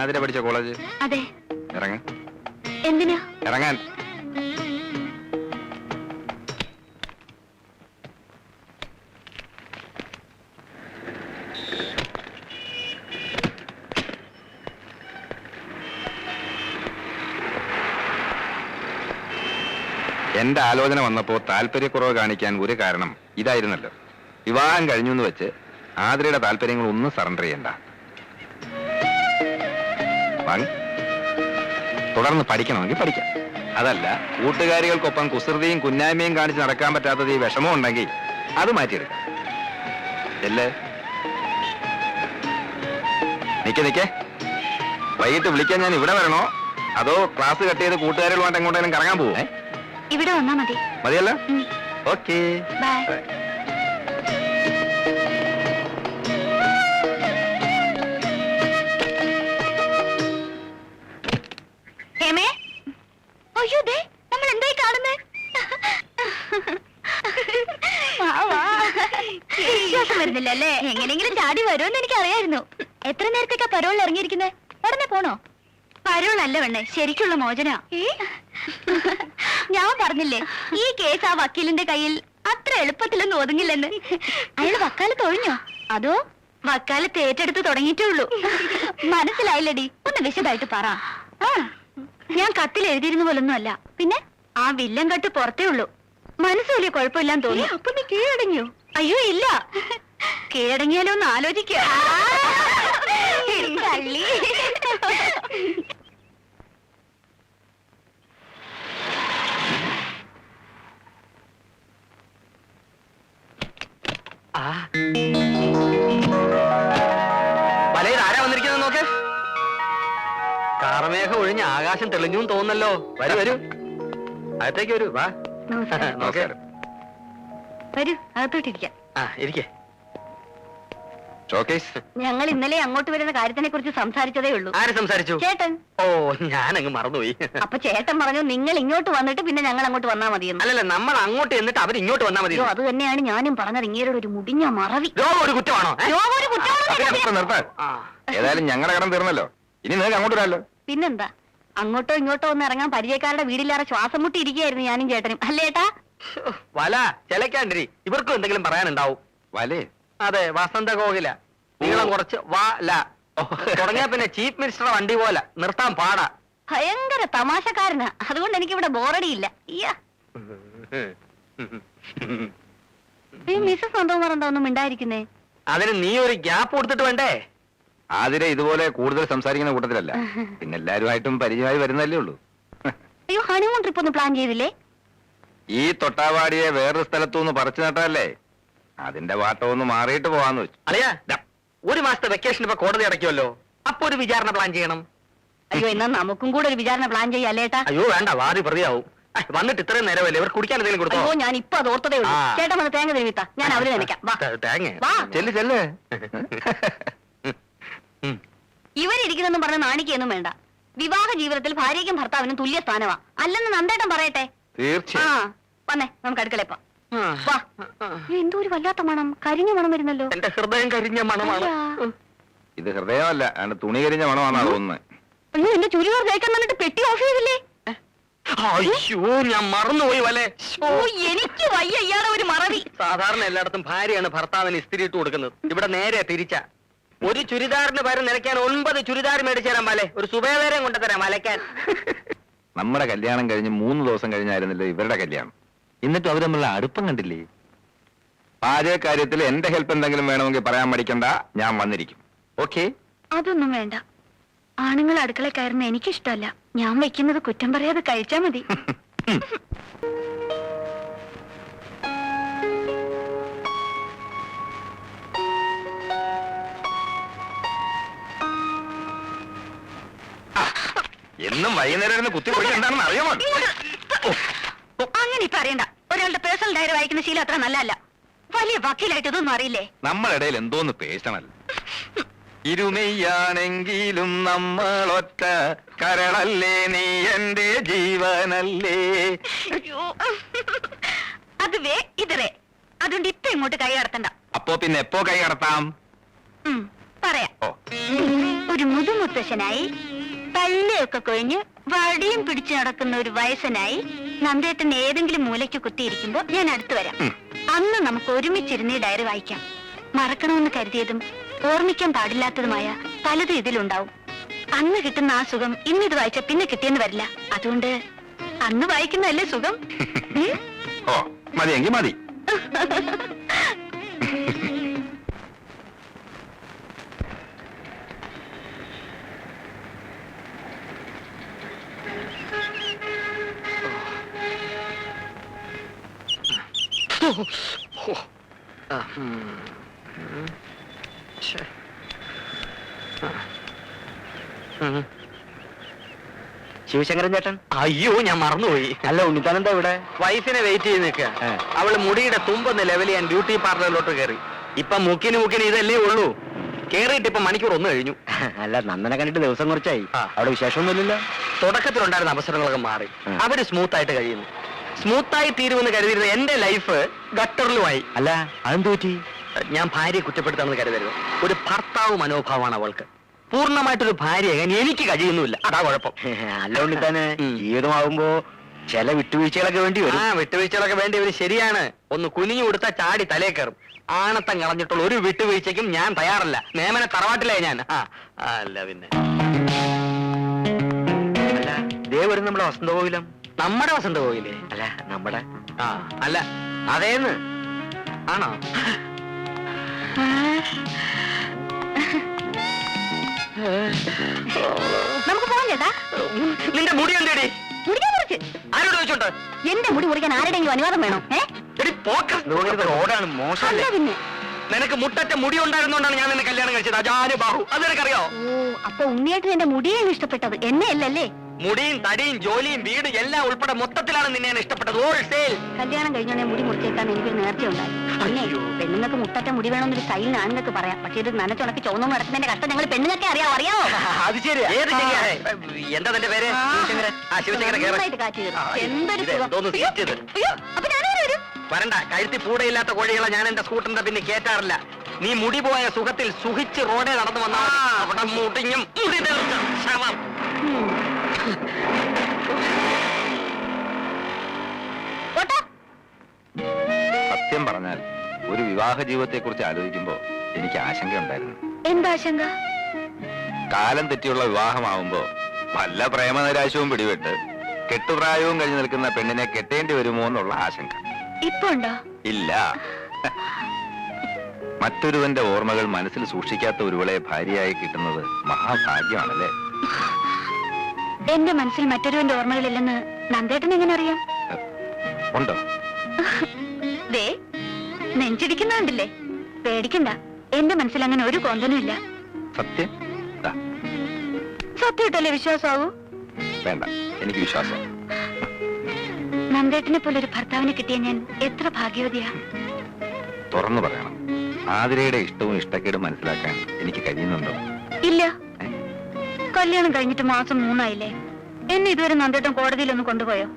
ആതിര പഠിച്ച കോളേജ്? അതെ. ഇറങ്ങ. എന്തിനാ? ഇറങ്ങാൻ. എന്റെ ആലോചന വന്നപ്പോ താല്പര്യക്കുറവ് കാണിക്കാൻ ഒരു കാരണം ഇതായിരുന്നല്ലോ. വിവാഹം കഴിഞ്ഞു എന്ന് വെച്ച് ആതിരയുടെ താല്പര്യങ്ങൾ ഒന്നും സറണ്ടർ ചെയ്യണ്ട. തുടർന്ന് പഠിക്കണമെങ്കിൽ പഠിക്കാം. അതല്ല, കൂട്ടുകാരികൾക്കൊപ്പം കുസൃതിയും കുന്നായ്മയും കാണിച്ച് നടക്കാൻ പറ്റാത്തത് ഈ വിഷമം ഉണ്ടെങ്കിൽ അത് മാറ്റിയെടുക്കാം. അല്ലേ? നിക്കേ, വൈകിട്ട് വിളിക്കാൻ ഞാൻ ഇവിടെ വരണോ അതോ ക്ലാസ് കട്ട് ചെയ്ത് കൂട്ടുകാരികളുമായിട്ട് എങ്ങോട്ടെങ്കിലും കറങ്ങാൻ പോവേ? ഇവിടെ വന്നാ മതി. മതിയല്ല? Okay, bye. അയ്യോ, നമ്മൾ എന്തായി കാണുന്നേ? വിശ്വാസം വരുന്നില്ല അല്ലേ? എങ്ങനെയെങ്കിലും ചാടി വരുമെന്ന് എനിക്ക് അറിയായിരുന്നു. എത്ര നേരത്തേക്കാ പരോളിൽ ഇറങ്ങിയിരിക്കുന്നത്? ഉടനെ പോണോ? പരോളല്ല വേണേ, ശരിക്കുള്ള മോചന. ഞാൻ പറഞ്ഞില്ലേ, ഈ കേസ് ആ വക്കീലിന്റെ കയ്യിൽ അത്ര എളുപ്പത്തിലൊന്നും ഒതുങ്ങില്ലെന്ന്. അയാൾ വക്കാലത്ത് ഒഴിഞ്ഞോ അതോ വക്കാലത്ത് ഏറ്റെടുത്ത് തുടങ്ങിയിട്ടേ ഉള്ളൂ? മനസ്സിലായില്ലടി, ഒന്ന് വിശദമായിട്ട് പറ. ഞാൻ കത്തിൽ എഴുതിയിരുന്ന പോലൊന്നും അല്ല. പിന്നെ ആ വില്ലൻ കട്ട് പുറത്തേ ഉള്ളൂ. മനസ്സ് വലിയ കുഴപ്പമില്ലാന്ന് തോന്നി. അപ്പൊ നീ കീഴടങ്ങിയോ? അയ്യോ ഇല്ല, കീഴടങ്ങിയാലോ ഒന്ന് ആലോചിക്കുക. ആരാ വന്നിരിക്കുന്നത് നോക്ക്. കാർമേഘം ഒഴിഞ്ഞ് ആകാശം തെളിഞ്ഞു തോന്നല്ലോ. വരൂ വരൂ, അകത്തേക്ക് വരൂ. വാ. നമസ്കാരം. വരൂ, അകത്തോട്ടിരിക്കാം. ഇരിക്കേ. ഞങ്ങൾ ഇന്നലെ അങ്ങോട്ട് വരുന്ന കാര്യത്തിനെ കുറിച്ച് സംസാരിച്ചതേ ഉള്ളൂ. ആര് സംസാരിച്ചു? ചേട്ടൻ. ഓ, ഞാനങ്ങ് മറന്നുപോയി. അപ്പൊ ചേട്ടൻ പറഞ്ഞു നിങ്ങൾ ഇങ്ങോട്ട് വന്നിട്ട് പിന്നെ ഞങ്ങൾ അങ്ങോട്ട് വന്നാ മതിയെന്ന്. അല്ലല്ല, നമ്മൾ അങ്ങോട്ട് എന്നിട്ട് അവർ ഇങ്ങോട്ട് വന്നാ മതി. അത് തന്നെയാണ് ഞാനും പറഞ്ഞത്. ഇങ്ങേരുടെ ഒരു മുടിഞ്ഞ മറവി. ഒരു കുറ്റമാണോ? ഏതായാലും ഞങ്ങളുടെ കടം തീർന്നല്ലോ. ഇനി നിങ്ങൾക്ക് അങ്ങോട്ട് വരാമല്ലോ. പിന്നെന്താ, അങ്ങോട്ടോ ഇങ്ങോട്ടോ ഒന്ന് ഇറങ്ങാൻ പരിചയക്കാരുടെ വീടില്ലാതെ ശ്വാസം മുട്ടി ഇരിക്കുകയായിരുന്നു ഞാനും ചേട്ടനും. അല്ലേട്ടാ? വല ചെലക്കാണ്ടിരി, ഇവർക്കും എന്തെങ്കിലും പറയാനുണ്ടാവും. വലേ? അതെ, വസന്ത കോകില. നീളം കുറച്ച് വാല തുടങ്ങിയ പിന്നെ ചീഫ് മിനിസ്റ്റർ വണ്ടി പോലെ നിർത്താൻ പാടാ. ഭയങ്കര തമാശക്കാരനാ, അതുകൊണ്ട് എനിക്കിവിടെ ബോറടിയില്ല. മിസ്സസ് നന്ദകുമാർ എന്താ ഒന്നും മിണ്ടായിരിക്കുന്നേ? അതിന് നീ ഒരു ഗ്യാപ്പ് കൊടുത്തിട്ട് വേണ്ടേ? ആതിര ഇതുപോലെ കൂടുതൽ സംസാരിക്കുന്ന കൂട്ടത്തിലല്ല. പിന്നെ എല്ലാരുമായിട്ടും പരിചയമായി വരുന്നല്ലേ ഉള്ളൂ. അയ്യോ, ഹണിമൂൺ ട്രിപ്പ് ഒന്ന് പ്ലാൻ ചെയ്തില്ലേ? ഈ തൊട്ടാവാടിയെ വേറൊരു സ്ഥലത്തുനിന്ന് പറിച്ചു നട്ടല്ലേ, അതിന്റെ വാട്ടം ഒന്ന് മാറിയിട്ട് പോവാന്ന് വെച്ചു. അറിയാ, ഒരു മാസത്തെ വെക്കേഷൻ ഇപ്പൊ കോടതി അടയ്ക്കുമല്ലോ, അപ്പൊ ഒരു വിചാരണ പ്ലാൻ ചെയ്യണം. അയ്യോ, എന്നാ നമുക്കും കൂടെ ഒരു വിചാരണ പ്ലാൻ ചെയ്യാല്ലേട്ടാ? അയ്യോ വേണ്ട, വാരി പ്രതിയാവും. വന്നിട്ട് ഇത്രയും നേരമല്ലേ, ഇവർ കുടിക്കാൻ എന്തെങ്കിലും കൊടുത്തോ? അയ്യോ, ഞാൻ ഇപ്പൊ അത് ഓർത്തതേ ഉള്ളൂ. ചേട്ടൻ വന്ന് തേങ്ങ തിരുവിത്താ, ഞാൻ അവര് നനയ്ക്കാം. ചെല്ല് ചെല്ല്. ഇവരിരിക്കുന്നെന്നും പറഞ്ഞ നാണിക്കൊന്നും വേണ്ട. വിവാഹ ജീവിതത്തിൽ ഭാര്യയ്ക്കും ഭർത്താവിനും തുല്യ സ്ഥാനമാ, അല്ലെന്ന് നന്ദേട്ടൻ പറയട്ടെ. തീർച്ചയായും. വന്നേ, നമുക്ക് അടുക്കളയപ്പോ. എന്തോ ഒരു വല്ലാത്ത മണം, കരിഞ്ഞ മണം വരുന്നല്ലോ. എന്റെ ഹൃദയം കരിഞ്ഞ മണമാണ്. ഇത് ഹൃദയമല്ല, തുണി കരിഞ്ഞ മണമാണെന്നാ തോന്നുന്നത്. അയ്യോ, എന്റെ ചുരിദാർ തേക്കാൻ വന്നിട്ട് പെട്ടി ഓഫ് ചെയ്തില്ലേ? അയ്യോ, ഞാൻ മറന്നുപോയി വല്ലേ. എനിക്ക് വയ്യ ഇയാളെ ഒരു മറവി. സാധാരണ എല്ലായിടത്തും ഭാര്യയാണ് ഭർത്താവിന് ഇസ്തിരി ഇട്ട് കൊടുക്കുന്നത്. ഇവിടെ നേരെ തിരിച്ച. ഒരു ചുരിദാറിന് പകരം നിലയ്ക്കാൻ 9 ചുരിദാർ മേടിച്ചു തരാൻ വല്ലേ, ഒരു സുബേദാരം കൊണ്ടുതരാം അലക്കാൻ. നമ്മുടെ കല്യാണം കഴിഞ്ഞ് 3 ദിവസം കഴിഞ്ഞായിരുന്നല്ലോ ഇവരുടെ കല്യാണം. എന്നിട്ടും അവർ തമ്മിലുള്ള അടുപ്പം കണ്ടില്ലേ? പാചക കാര്യത്തിൽ എന്റെ ഹെൽപ്പ് എന്തെങ്കിലും വേണമെങ്കിൽ പറയാൻ മടിക്കണ്ട, ഞാൻ വന്നിരിക്കും. ഓക്കെ? അതൊന്നും വേണ്ട. ആണുങ്ങൾ അടുക്കള കയറുന്ന എനിക്കിഷ്ടമല്ല. ഞാൻ വെക്കുന്നത് കുറ്റം പറയാതെ കഴിച്ചാ മതി. എന്നും വൈകുന്നേരം കുത്തി പൊടി എന്താണെന്ന് അറിയാമോ? അങ്ങനെ ഇപ്പൊ അറിയണ്ട. ഒരാളുടെ പേഴ്സണൽ ഡയറി വായിക്കുന്ന ശീലം അത്ര നല്ലതല്ല. വലിയ വക്കീലായിട്ട് ഇതൊന്നും അറിയില്ലേ? നമ്മളിടയിൽ എന്തോന്ന് പേഴ്സണൽ. ഇരുമയാണെങ്കിലും നമ്മളൊറ്റ കരളല്ലേ, നീ എന്റെ ജീവനല്ലേ. അത് വേ ഇതേ, അതുകൊണ്ട് ഇപ്പൊ ഇങ്ങോട്ട് കൈ കടത്തണ്ട. അപ്പോ പിന്നെ എപ്പോ കൈ കടത്താം? പറയാം. ഒരു മുതുമുത്തശ്ശനായി പള്ളിയൊക്കെ കൊഴിഞ്ഞ് വടിയും പിടിച്ചു നടക്കുന്ന ഒരു വയസ്സനായി നന്ദേട്ടൻ ഏതെങ്കിലും മൂലയ്ക്ക് കുത്തിയിരിക്കുമ്പോ ഞാൻ അടുത്തു വരാം. അന്ന് നമുക്ക് ഒരുമിച്ചിരുന്ന് ഈ ഡയറി വായിക്കാം. മറക്കണമെന്ന് കരുതിയതും ഓർമ്മിക്കാൻ പാടില്ലാത്തതുമായ പലതും ഇതിലുണ്ടാവും. അന്ന് കിട്ടുന്ന ആ സുഖം ഇന്നിത് വായിച്ച പിന്നെ കിട്ടിയെന്ന് വരില്ല. അതുകൊണ്ട് അന്ന് വായിക്കുന്നതല്ലേ സുഖം. ഓ മതിയെങ്കിൽ മതി. ശിവശങ്കരൻ ചേട്ടൻ, അയ്യോ ഞാൻ മറന്നുപോയി. അല്ല ഉണ്ണിത്താനെന്താ ഇവിടെ? വൈഫിനെ വെയിറ്റ് ചെയ്ത് നിൽക്കുക. അവള് മുടിയുടെ തുമ്പൊന്ന് ലെവൽ ചെയ്യാൻ ബ്യൂട്ടി പാർലറിലോട്ട് കയറി. ഇപ്പൊ മുക്കിന് ഇതല്ലേ ഉള്ളൂ. കേറിയിട്ട് ഇപ്പൊ മണിക്കൂർ 1 കഴിഞ്ഞു. അല്ല നന്ദനെ കണ്ടിട്ട് ദിവസം കുറച്ചായി. അവിടെ വിശേഷമൊന്നുമില്ലല്ലോ. തുടക്കത്തിലുണ്ടായിരുന്ന അവസരങ്ങളൊക്കെ മാറി. അവര് സ്മൂത്ത് ആയിട്ട് കഴിയുന്നു. സ്മൂത്തായി തീരുമെന്ന് കരുതിയിരുന്ന എന്റെ ലൈഫ് ഗട്ടറിലുമായി. അല്ല അതെന്ത് പറ്റി? ഞാൻ ഭാര്യയെ കുറ്റപ്പെടുത്താമെന്ന് കരുതരുത്. ഒരു ഭർത്താവ് മനോഭാവമാണ് അവൾക്ക്. പൂർണ്ണമായിട്ടൊരു ഭാര്യയാകാൻ എനിക്ക് കഴിയുന്നില്ല. അതാ കുഴപ്പം. അല്ല ഉണ്ണിത്താനെ, ജീവിതമാകുമ്പോ ചില വിട്ടുവീഴ്ചകളൊക്കെ വേണ്ടി വരും. വിട്ടുവീഴ്ചകളൊക്കെ വേണ്ടി വരും, ശരിയാണ്. ഒന്ന് കുനിഞ്ഞു കൊടുത്താ ചാടി തലേ കയറും. ആണത്തം കളഞ്ഞിട്ടുള്ള ഒരു വിട്ടുവീഴ്ചയ്ക്കും ഞാൻ തയ്യാറല്ല. നേമനെ തറവാട്ടിലേ ഞാൻ. അല്ല പിന്നെ അല്ല ദേ വരും നമ്മുടെ വസന്തകോവിലം. നമ്മുടെ വസന്തകോവിലേ? അല്ല നമ്മുടെ. അല്ല അതേന്ന്. ആണോ? നമുക്ക് പോകാം ചേട്ടാ. നിന്റെ മുടി എന്തേടി? മുറിക്കാൻ മുറിച്ച്. ആരോട് ചോദിച്ചോണ്ട്? എന്റെ മുടി മുറിക്കാൻ ആരുടെയെങ്കിലും അനുവാദം വേണോ? റോഡാണ് മോശമല്ലേ? പിന്നെ നിനക്ക് മുട്ടറ്റ മുടി ഉണ്ടായിരുന്നോണ്ടാണ് ഞാൻ നിന്നെ കല്യാണം കഴിച്ചത്. അജാനു ബാഹു. അത് നിനക്കറിയോ? ഓ, അപ്പൊ ഉണ്ണിയേട്ടൻ എന്റെ മുടിയാണ് ഇഷ്ടപ്പെട്ടത്, എന്നെ അല്ലല്ലേ? മുടിയും തടിയും ജോലിയും വീട് എല്ലാം ഉൾപ്പെടെ മൊത്തത്തിലാണ് നിന്നെ ഞാൻ ഇഷ്ടപ്പെട്ടത്. ഹോൾസെയിൽ. കല്യാണം കഴിഞ്ഞോടെ മുടി മുറിച്ചേക്കാൻ എനിക്കൊരു നേർച്ച ഉണ്ടായി. പിന്നെ പെണ്ണുങ്ങൾക്ക് മുട്ടറ്റ മുടി വേണമെന്നൊരു സ്റ്റൈലിന് ആണുങ്ങൾക്ക് പറയാം. പക്ഷെ ഇത് നനച്ചുണക്കി ചുവന്നു നടക്കുന്നതിന്റെ കഷ്ടം ഞങ്ങൾ പെണ്ണുങ്ങൾക്ക് അറിയാമോ? അത് ശരി. ഏത് ശരിയാണ്? എന്താ തന്റെ പേര്? ശിവശങ്കരൻ. നന്നായിട്ട് കാറ്റ് കയറും. എന്തൊരു സുഖം. അയ്യോ, അപ്പൊ ഞാനേ വരും. വരണ്ട. കഴുത്തി പൂടയില്ലാത്ത കോഴികളെ ഞാൻ എന്റെ സ്കൂട്ടറിന്റെ പിന്നെ കേറ്റാറില്ല. നീ മുടി പോയ സുഖത്തിൽ സുഖിച്ച് റോഡേ നടന്നു വന്നാൽ അവിടെ മുടിഞ്ഞും മുടി തെളിച്ച ശവം. സത്യം പറഞ്ഞാൽ ഒരു വിവാഹ ജീവിതത്തെ കുറിച്ച് ആലോചിക്കുമ്പോ എനിക്ക് ആശങ്കയുണ്ടായിരുന്നു. എന്താ ആശങ്ക? കാലം തെറ്റിയുള്ള വിവാഹമാവുമ്പോ വല്ല പ്രേമനൈരാശ്യവും പിടിപെട്ട് കെട്ടുപ്രായവും കഴിഞ്ഞു നിൽക്കുന്ന പെണ്ണിനെ കെട്ടേണ്ടി വരുമോ എന്നുള്ള ആശങ്ക. ഇപ്പൊ ഉണ്ടോ? ഇല്ല. മറ്റൊരുവന്റെ ഓർമ്മകൾ മനസ്സിൽ സൂക്ഷിക്കാത്ത ഒരുവളെ ഭാര്യയായി കിട്ടുന്നത് മഹാഭാഗ്യമാണല്ലേ? എന്റെ മനസ്സിൽ മറ്റൊരുവന്റെ ഓർമ്മകളില്ലെന്ന് നന്ദേട്ടൻ എങ്ങനെ അറിയാം? ഉണ്ടോ? ദേ നെഞ്ചിടിക്കുന്നുണ്ടല്ലേ? പേടിക്കണ്ട, എന്റെ മനസ്സിൽ അങ്ങനെ ഒരു കോന്തനും ഇല്ല. സത്യം? സത്യമായിട്ടല്ലേ വിശ്വാസാവൂ? വേണ്ട, എനിക്ക് വിശ്വാസം. നന്ദേട്ടനെ പോലെ ഒരു ഭർത്താവിനെ കിട്ടിയ ഞാൻ എത്ര ഭാഗ്യവതിയാ. തുറന്നു പറയണം, ആതിരയുടെ ഇഷ്ടവും ഇഷ്ടക്കേടും മനസ്സിലാക്കാൻ എനിക്ക് കഴിയുന്നുണ്ടോ? ഇല്ല. കല്യാണം കഴിഞ്ഞിട്ട് മാസം 3 ആയില്ലേ? എന്നെ ഇതുവരെ നന്ദേട്ടൻ കോടതിയിലൊന്ന് കൊണ്ടുപോയോ?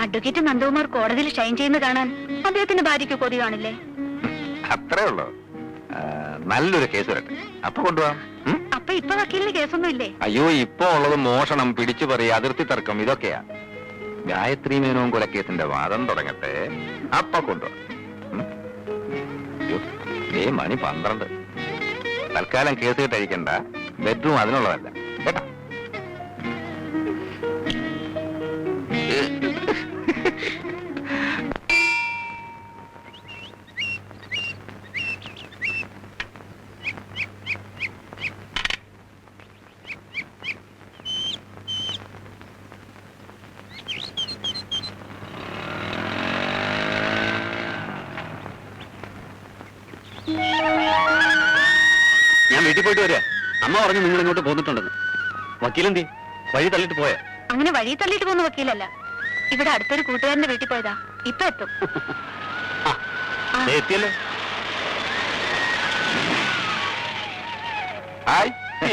അഡ്വക്കേറ്റ് നന്ദകുമാർ കോടതിയിൽ ഷൈൻ ചെയ്യുന്ന കാണാൻ അദ്ദേഹത്തിന്റെ ഭാര്യയ്ക്ക് കൊതി കാണില്ലേ? അത്രേ ഉള്ളൂ. നല്ലൊരു കേസ് വരട്ടെ, അപ്പൊ കൊണ്ടുപോവാം. അപ്പൊ ഇപ്പൊ വക്കീലിന് കേസൊന്നും ഇല്ലേ? അയ്യോ, ഇപ്പൊ ഉള്ളത് മോഷണം, പിടിച്ചുപറി, അതിർത്തി തർക്കം, ഇതൊക്കെയാ. ഗായത്രി മേനോൻ കൊലക്കേസിന്റെ വാദം തുടങ്ങട്ടെ, അപ്പൊ കൊണ്ടുപോവാം. മണി 12. തൽക്കാലം കേസ് കിട്ടഴിക്കണ്ട. ബെഡ്റൂം അതിനുള്ളതല്ല കേട്ടോ. ഞാൻ വീട്ടിൽ പോയിട്ട് വരിക. അമ്മ പറഞ്ഞു നിങ്ങൾ ഇങ്ങോട്ട് പോന്നിട്ടുണ്ടെന്ന്. വക്കീലെന്തി വഴി തള്ളിട്ട് പോയ? അങ്ങനെ വഴി തള്ളിയിട്ട് പോകുന്ന വക്കീലല്ല. ഇവിടെ അടുത്തൊരു കൂട്ടുകാരന്റെ വീട്ടിൽ പോയതാ. ഇപ്പൊ എത്തും. എത്തിയല്ലോ.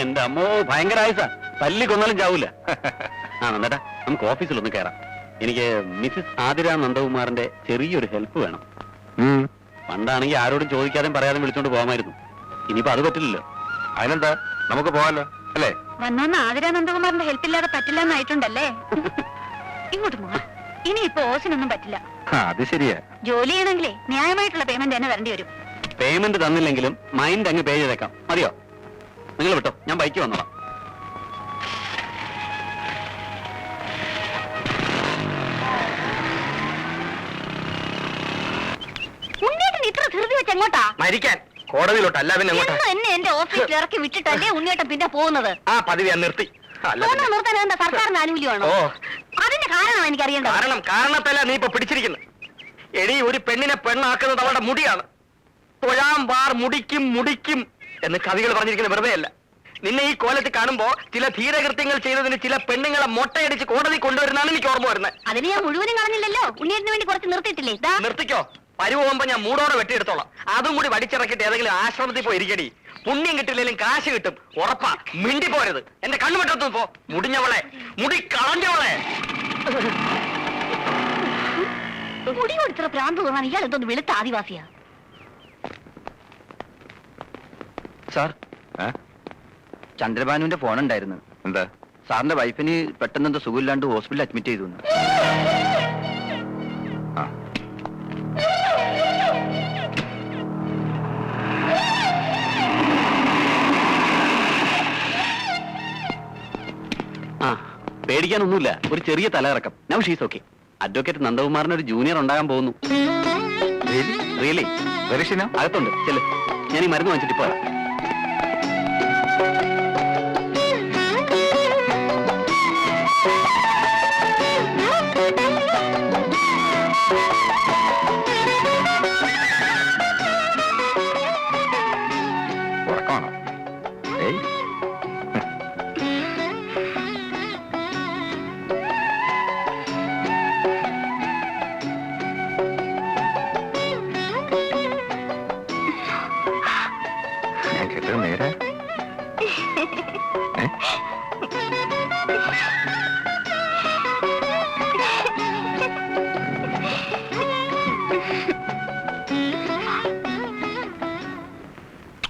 എന്റെ അമ്മോ, ഭയങ്കര ആയുസാ. തല്ലി കൊന്നാലും ചാവൂല. നന്ദേട്ടാ, നമുക്ക് ഓഫീസിലൊന്ന് കയറാം. എനിക്ക് മിസ്സിസ് ആതിര നന്ദകുമാറിന്റെ ചെറിയൊരു ഹെൽപ്പ് വേണം. പണ്ടാണെങ്കിൽ ആരോടും ചോദിക്കാതെ പറയാതെ വിളിച്ചോണ്ട് പോകാമായിരുന്നു. ഇനിയിപ്പോ അത് പറ്റില്ലല്ലോ. അതിനെന്താ, നമുക്ക് പോവാലോ അല്ലേ? വന്നോന്ന് ആതിര നന്ദകുമാറിന്റെ ഹെൽപ്പ് ഇല്ലാതെ പറ്റില്ല എന്നായിട്ടുണ്ടല്ലേ? ഇങ്ങോട്ട് പോവാ. ഇനി ഇപ്പൊ ഓസിനൊന്നും പറ്റില്ല. അത് ശരിയാ. ജോലി ചെയ്യണമെങ്കിലേ ന്യായമായിട്ടുള്ള പേയ്മെന്റ് തന്നെ വരേണ്ടി വരും. പേയ്മെന്റ് തന്നില്ലെങ്കിലും മൈൻഡ് അങ്ങ് പേ ചെയ്തേക്കാം. മതിയോ? നിങ്ങൾ വിട്ടോ, ഞാൻ ബൈക്ക് വന്നോളാം. ഉണ്ണിയേട്ടൻ ഇത്ര ധൃതി വെച്ച് എങ്ങോട്ടാ? മരിക്കാൻ കോടതിയിലോട്ട്, അല്ല പിന്നെ എങ്ങോട്ടാ? എന്നും എന്നെ എന്റെ ഓഫീസിൽ ഇറക്കി വിട്ടിട്ടല്ലേ ഉണ്ണിയേട്ടൻ പിന്നെ പോകുന്നത്? ആ പതിവ് ഞാൻ നിർത്തി. അല്ല പോകുന്ന പിന്നെ. നിർത്താൻ എന്താ സർക്കാരിന് ആനുകൂല്യമാണോ? ഓ അതിന്റെ കാരണമാണ് എനിക്കറിയേണ്ടത്. കാരണത്തല്ല നീ ഇപ്പൊ പിടിച്ചിരിക്കുന്നത്. എടി, ഒരു പെണ്ണിനെ പെണ്ണാക്കുന്നത് അവളുടെ മുടിയാണ്. തൊഴാം വാർ മുടിക്കും മുടിക്കും എന്ന് കവികൾ പറഞ്ഞിരിക്കുന്നത് വെറുതെ അല്ല. നിന്നെ ഈ കോലത്തിൽ കാണുമ്പോ ചില ധീരകൃത്യങ്ങൾ ചെയ്തതിന് ചില പെണ്ണുങ്ങളെ മൊട്ടയടിച്ച് കോടതി കൊണ്ടുവരുന്നതാണ് എനിക്ക് ഓർമ്മ വരുന്നത്. അതിന് ഞാൻ മുഴുവനും കളഞ്ഞില്ലല്ലോ. ഉണ്ണിയേട്ടന് വേണ്ടി കുറച്ച് നിർത്തിയിട്ടില്ലേ? ഇതാ. നിർത്തിക്കോ, പരുവുമ്പോ ഞാൻ മൂടോടെ വെട്ടിയെടുത്തോളാം. അതും കൂടി വടിച്ചിറക്കിട്ട് ഏതെങ്കിലും ആശ്രമത്തിൽ പോയി ഇരിക്കടി. പുണ്യം കിട്ടില്ലെങ്കിലും കാശ് കിട്ടും, ഉറപ്പാ. മിണ്ടി പോരുത്, എന്റെ കണ്ണു വെട്ടത്തു പോ. മുടിഞ്ഞവളെ, മുടി കളഞ്ഞവളെ. മുടി കൊടുത്ത പ്രാന്ത് തോന്നാൻ ഇയാൾ എന്തോന്ന് വെളുത്ത ആദിവാസിയാ? സാർ, ചന്ദ്രബാനുവിന്റെ ഫോൺ ഉണ്ടായിരുന്നു. എന്താ? സാറിന്റെ വൈഫിന് പെട്ടെന്ന് എന്തോ സുഖമില്ലാണ്ട് ഹോസ്പിറ്റലിൽ അഡ്മിറ്റ് ചെയ്തു. ആ. ആ, പേടിക്കാനൊന്നുമില്ല, ഒരു ചെറിയ തലയിറക്കം. Now she's okay. അഡ്വക്കേറ്റ് നന്ദകുമാറിന് ഒരു ജൂനിയർ ഉണ്ടാകാൻ പോകുന്നു. റിയലി? വെരിഷിനോ? അകത്തുണ്ട്, ചെല്. ഞാൻ ഈ മരുന്ന് വാങ്ങിച്ചിട്ട് പോരാ.